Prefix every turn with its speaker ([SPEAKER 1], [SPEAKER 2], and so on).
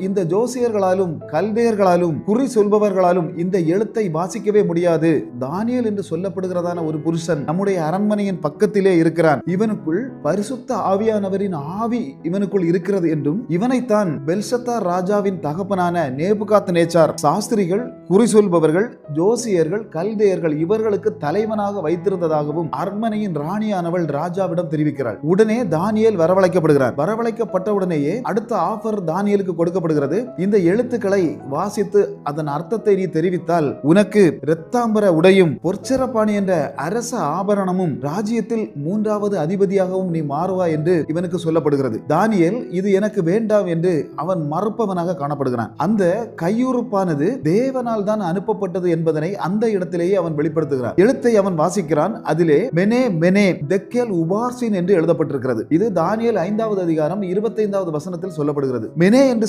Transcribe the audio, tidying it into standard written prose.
[SPEAKER 1] இந்த ஜோசியர்களாலும் கல்தேயர்களாலும் குறி சொல்பவர்களாலும் இந்த எழுத்தை வாசிக்கவே முடியாது. தானியேல் என்று சொல்லப்படுகிறதான ஒரு புருஷன் நம்முடைய அரண்மனையின் பக்கத்திலே இருக்கிறான். இவனுக்குள் பரிசுத்த ஆவியானவரின் ஆவி இவனுக்குள் இருக்கிறது என்றும், இவனைத்தான் பெல்ஷத்தார் ராஜாவின் தகப்பனான நேபுகாத்நேச்சார் சாஸ்திரிகள், குறி சொல்பவர்கள், ஜோசியர்கள், கல்தேயர்கள் இவர்களுக்கு தலைவனாக வைத்திருந்ததாகவும் அரண்மனையின் ராணியானவள் ராஜாவிடம் தெரிவிக்கிறாள். உடனே தானியேல் வரவழைக்கப்படுகிறார். வரவழைக்கப்பட்ட உடனேயே அடுத்த ஆஃபர் தானியேலுக்கு கொடுக்கப்படுகிறது. இந்த எழுத்துக்களை வாசித்து அதன் அர்த்தத்தை நீ தெரிவித்தால் உனக்கு இரத்தாம்பர உடையும் பொற்சிறப்பாணி என்ற அரச ஆபரணமும் ராஜ்யத்தில் 3வது அதிபதியாகவும் நீ மாறுவாய் என்று இவனுக்கு சொல்லப்படுகிறது. தானியேல் இது எனக்கு வேண்டாம் என்று அவன் மறுப்பவனாக காணப்படுகிறான். அந்த கையுறுப்பானது தேவனால் தான் அனுப்பப்பட்டது என்பதனை அந்த இடத்திலேயே அவன் வெளிப்படுத்துகிறான். எழுத்தை அவன் வாசிக்கிறான். அதிலே மெனே மெனே தெக்கேல் உபார்சின் என்று எழுதப்பட்டிருக்கிறது. இது தானியேல் 5வது அதிகாரம் 25வது வசனத்தில் சொல்லப்படுகிறது. மெனே என்று